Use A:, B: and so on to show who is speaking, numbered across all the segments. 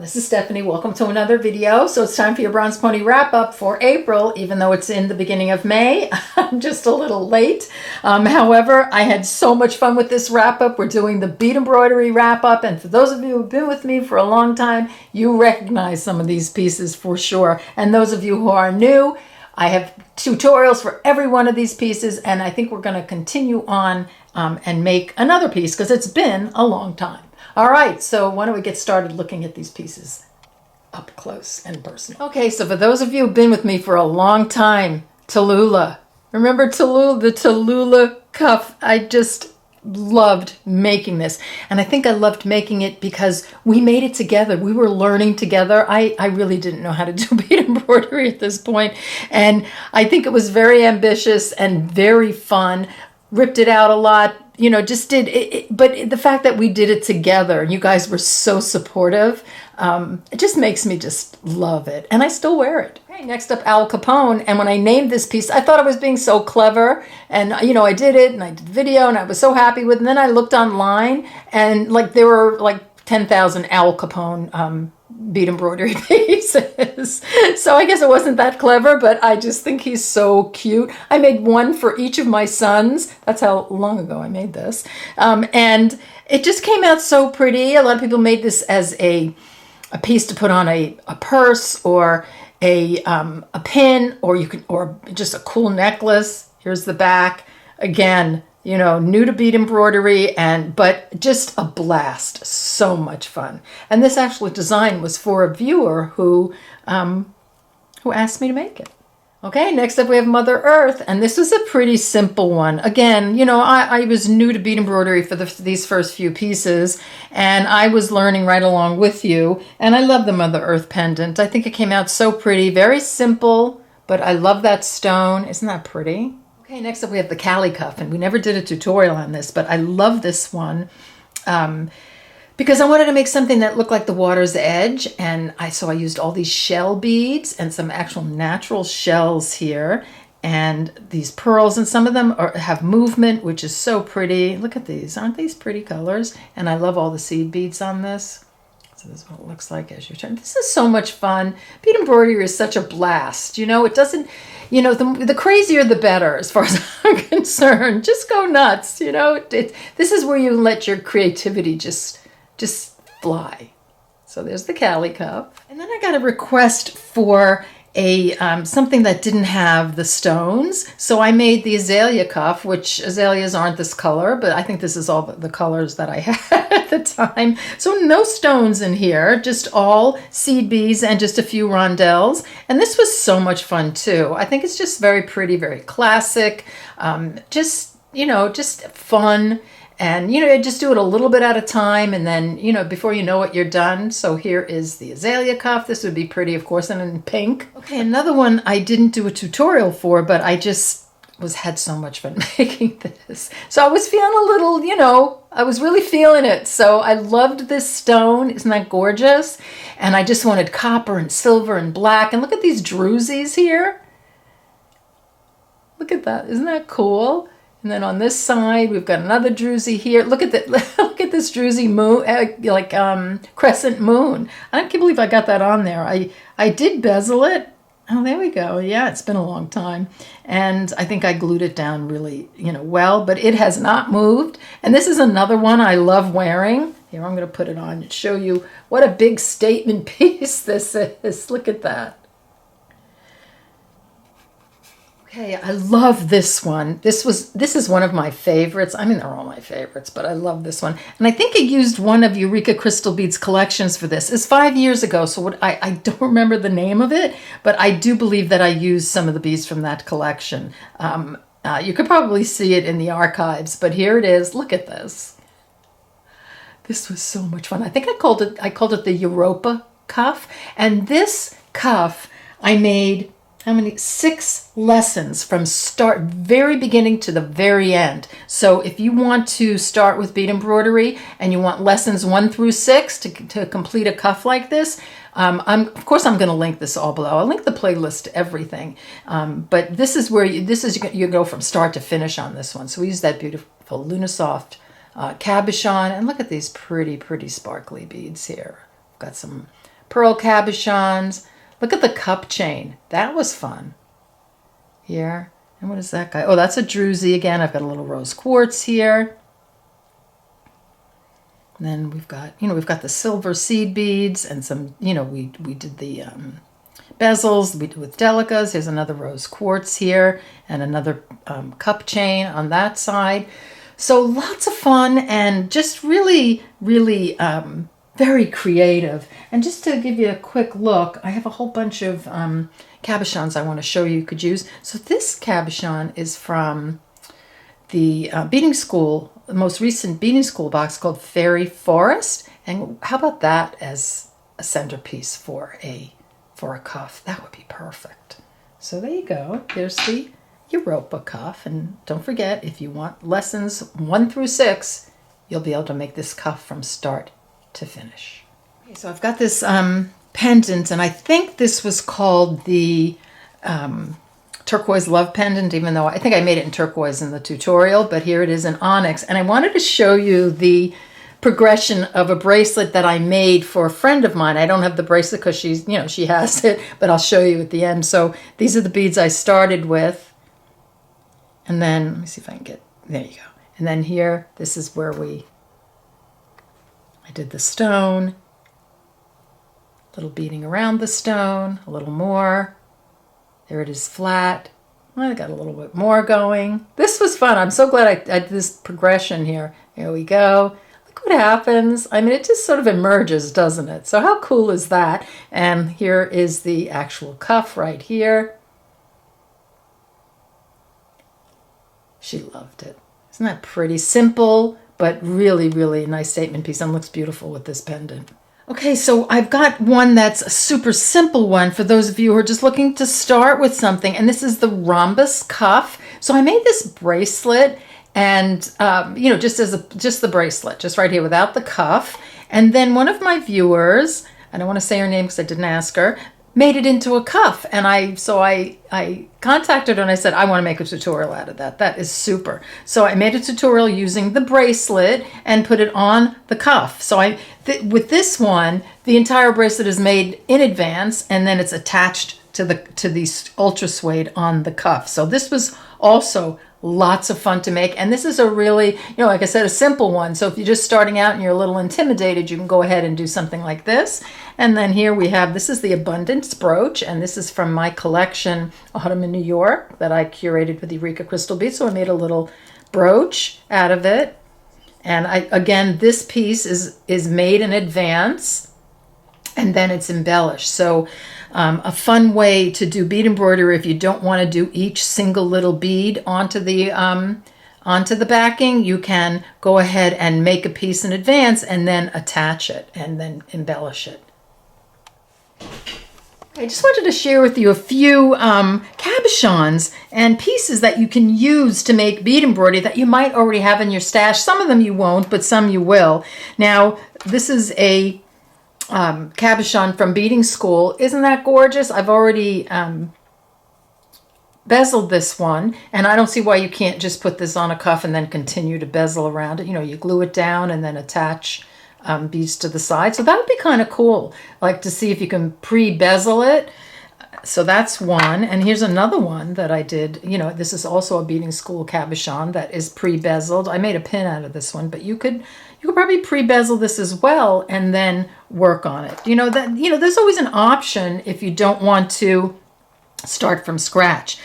A: This is Stephanie. Welcome to another video. So it's time for your Bronzepony wrap up for April, even though it's in the beginning of May. I'm just a little late. However, I had so much fun with this wrap up. We're doing the bead embroidery wrap up. And for those of you who've been with me for a long time, you recognize some of these pieces for sure. And those of you who are new, I have tutorials for every one of these pieces. And I think we're going to continue on and make another piece because it's been a long time. All right, so why don't we get started looking at these pieces up close and personal. Okay, so for those of you who've been with me for a long time, Tallulah. Remember Tallulah, the Tallulah cuff? I just loved making this. And I think I loved making it because we made it together. We were learning together. I really didn't know how to do bead embroidery at this point. And I think it was very ambitious and very fun. Ripped it out a lot. You know, just did it, but the fact that we did it together and you guys were so supportive, it just makes me just love it. And I still wear it. Okay, next up, Al Capone. And when I named this piece, I thought I was being so clever. And, you know, I did it and I did the video and I was so happy with it. And then I looked online and like there were like 10,000 Al Capone bead embroidery pieces. So I guess it wasn't that clever, but I just think he's so cute. I made one for each of my sons. That's how long ago I made this. And it just came out so pretty. A lot of people made this as a piece to put on a purse or a pin, or just a cool necklace. Here's the back. Again, you know, new to bead embroidery, but just a blast. So much fun. And this actual design was for a viewer who asked me to make it. Okay, next up we have Mother Earth, and this was a pretty simple one. Again, you know, I was new to bead embroidery for these first few pieces, and I was learning right along with you, and I love the Mother Earth pendant. I think it came out so pretty, very simple, but I love that stone. Isn't that pretty? Okay, next up we have the Cali cuff, and we never did a tutorial on this, but I love this one because I wanted to make something that looked like the water's edge, and so I used all these shell beads and some actual natural shells here, and these pearls, and some of them have movement, which is so pretty. Look at these. Aren't these pretty colors? And I love all the seed beads on this. So this is what it looks like as you turn. This is so much fun. Bead embroidery is such a blast. You know, it doesn't, you know, the crazier the better as far as I'm concerned. Just go nuts, you know. This is where you let your creativity just fly. So there's the Cali cup. And then I got a request for something that didn't have the stones. So I made the azalea cuff, which azaleas aren't this color, but I think this is all the colors that I had at the time. So no stones in here, just all seed beads and just a few rondelles. And this was so much fun too. I think it's just very pretty, very classic, just, you know, just fun. And, you know, just do it a little bit at a time, and then, you know, before you know it, you're done. So here is the azalea cuff. This would be pretty, of course, and in pink. Okay, another one I didn't do a tutorial for, but I just had so much fun making this. So I was feeling a little, you know, I was really feeling it. So I loved this stone. Isn't that gorgeous? And I just wanted copper and silver and black. And look at these drusies here. Look at that. Isn't that cool? And then on this side, we've got another druzy here. Look at that! Look at this druzy moon, crescent moon. I can't believe I got that on there. I did bezel it. Oh, there we go. Yeah, it's been a long time, and I think I glued it down really, you know, well. But it has not moved. And this is another one I love wearing. Here, I'm going to put it on and show you what a big statement piece this is. Look at that. Okay, I love this one. This is one of my favorites. I mean, they're all my favorites, but I love this one. And I think I used one of Eureka Crystal Beads collections for this. It's 5 years ago, so I don't remember the name of it, but I do believe that I used some of the beads from that collection. You could probably see it in the archives, but here it is. Look at this. This was so much fun. I think I called it the Europa cuff. And this cuff I made, how many? 6 lessons from very beginning to the very end. So if you want to start with bead embroidery and you want lessons 1 through 6 to complete a cuff like this, of course I'm going to link this all below. I'll link the playlist to everything. But this is where you go from start to finish on this one. So we use that beautiful Lunasoft cabochon, and look at these pretty, pretty sparkly beads here. Got some pearl cabochons. Look at the cup chain. That was fun. Here. And what is that guy? Oh, that's a druzy again. I've got a little rose quartz here. And then we've got, we've got the silver seed beads and some, we did the bezels with delicas. Here's another rose quartz here and another cup chain on that side. So lots of fun and just really, really very creative. And just to give you a quick look, I have a whole bunch of cabochons I want to show you could use. So this cabochon is from the beading school, the most recent beading school box called Fairy Forest. And how about that as a centerpiece for a cuff? That would be perfect. So there you go. There's the Europa cuff. And don't forget, if you want lessons 1 through 6, you'll be able to make this cuff from start to finish. Okay, so I've got this pendant, and I think this was called the turquoise love pendant, even though I think I made it in turquoise in the tutorial, but here it is in onyx. And I wanted to show you the progression of a bracelet that I made for a friend of mine. I don't have the bracelet because she's, she has it, but I'll show you at the end. So these are the beads I started with. And then, let me see if I can get, there you go. And then here, this is where I did the stone, a little beading around the stone, a little more. There it is flat. I got a little bit more going. This was fun. I'm so glad I did this progression here. Here we go. Look what happens. I mean, it just sort of emerges, doesn't it? So how cool is that? And here is the actual cuff right here. She loved it. Isn't that pretty? Simple, but really, really nice statement piece and looks beautiful with this pendant. Okay, so I've got one that's a super simple one for those of you who are just looking to start with something, and this is the rhombus cuff. So I made this bracelet, and just the bracelet, just right here without the cuff. And then one of my viewers, I don't want to say her name because I didn't ask her, made it into a cuff, and I contacted her and I said, I want to make a tutorial out of that. That is super. So I made a tutorial using the bracelet and put it on the cuff. So with this one, the entire bracelet is made in advance, and then it's attached to the ultra suede on the cuff. So this was also lots of fun to make, and this is a really, like I said, a simple one. So if you're just starting out and you're a little intimidated, you can go ahead and do something like this. And then here we have, this is the Abundance brooch, and this is from my collection Autumn in New York that I curated with Eureka Crystal Beads. So I made a little brooch out of it. And again, this piece is made in advance, and then it's embellished. So a fun way to do bead embroidery if you don't want to do each single little bead onto the backing, you can go ahead and make a piece in advance and then attach it and then embellish it. I just wanted to share with you a few cabochons and pieces that you can use to make bead embroidery that you might already have in your stash. Some of them you won't, but some you will. Now, this is a cabochon from beading school. Isn't that gorgeous? I've already bezeled this one, and I don't see why you can't just put this on a cuff and then continue to bezel around it. You glue it down and then attach beads to the side. So that would be kind of cool, like to see if you can pre-bezel it. So that's one. And here's another one that I did. This is also a beading school cabochon that is pre-bezeled. I made a pin out of this one, but you could probably pre-bezel this as well and then work on it. There's always an option if you don't want to start from scratch.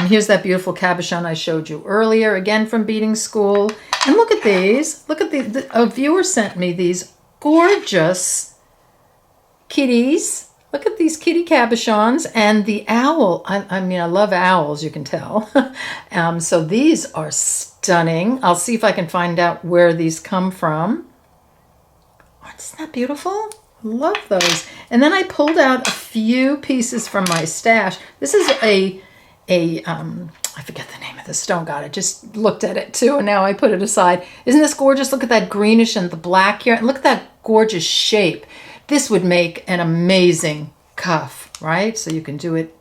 A: Here's that beautiful cabochon I showed you earlier, again from beading school. And look at these. Look at a viewer sent me these gorgeous kitties. Look at these kitty cabochons and the owl. I mean, I love owls, you can tell. So these are stunning. I'll see if I can find out where these come from. Isn't that beautiful? Love those. And then I pulled out a few pieces from my stash. This is I forget the name of the stone. God, I just looked at it too, and now I put it aside. Isn't this gorgeous? Look at that greenish and the black here. And look at that gorgeous shape. This would make an amazing cuff, right? So you can do it,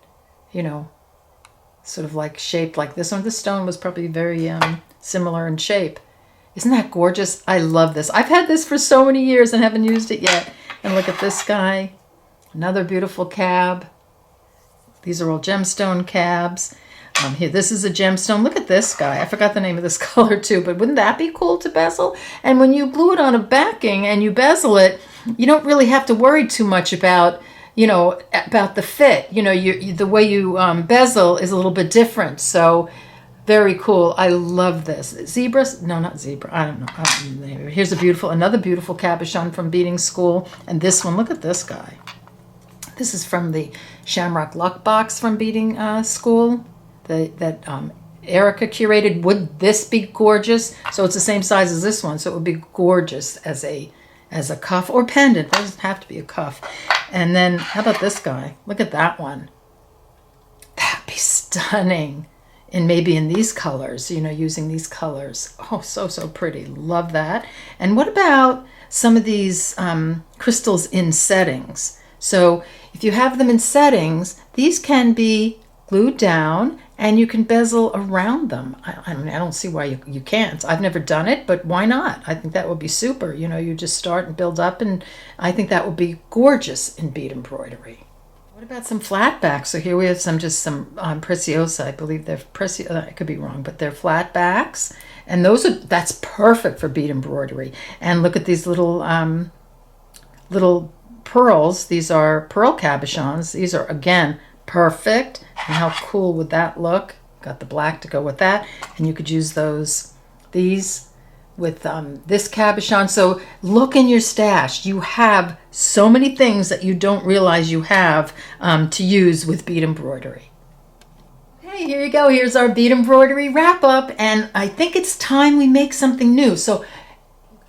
A: sort of like shaped like this one. This stone was probably very similar in shape. Isn't that gorgeous? I love this. I've had this for so many years and haven't used it yet. And look at this guy. Another beautiful cab. These are all gemstone cabs. Here, this is a gemstone. Look at this guy. I forgot the name of this color too, but wouldn't that be cool to bezel? And when you glue it on a backing and you bezel it, you don't really have to worry too much about, about the fit. The way you bezel is a little bit different. So very cool. I love this. Zebras? No, not zebra. I don't know. Here's another beautiful cabochon from beading school. And this one, look at this guy. This is from the Shamrock Luck box from beading school. That Erica curated. Would this be gorgeous? So it's the same size as this one, so it would be gorgeous as a cuff or pendant. It doesn't have to be a cuff. And then how about this guy? Look at that one. That'd be stunning. And maybe in these colors, using these colors. Oh, so pretty. Love that. And what about some of these crystals in settings? So if you have them in settings, these can be glued down and you can bezel around them. I don't see why you can't. I've never done it, but why not? I think that would be super. You just start and build up, and I think that would be gorgeous in bead embroidery. What about some flat backs? So here we have some Preciosa. I believe they're Preciosa. I could be wrong, but they're flat backs, and that's perfect for bead embroidery. And look at these little pearls. These are pearl cabochons. These are, again, perfect. And how cool would that look? Got the black to go with that, and you could use these with this cabochon. So look in your stash. You have so many things that you don't realize you have to use with bead embroidery. Okay, here you go. Here's our bead embroidery wrap up, and I think it's time we make something new. So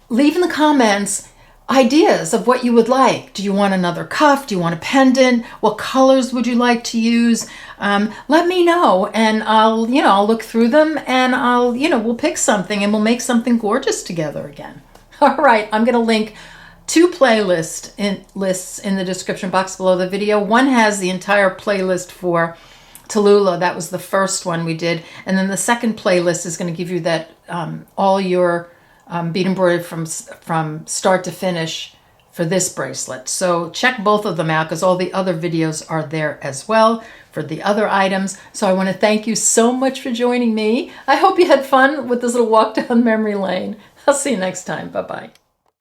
A: leave in the comments ideas of what you would like. Do you want another cuff? Do you want a pendant? What colors would you like to use? Let me know, and I'll look through them, and we'll pick something and we'll make something gorgeous together again. All right, I'm going to link 2 lists in the description box below the video. One has the entire playlist for Tallulah. That was the first one we did, and then the second playlist is going to give you that all your bead embroidery from start to finish for this bracelet. So check both of them out, because all the other videos are there as well for the other items. So I want to thank you so much for joining me. I hope you had fun with this little walk down memory lane. I'll see you next time. Bye-bye.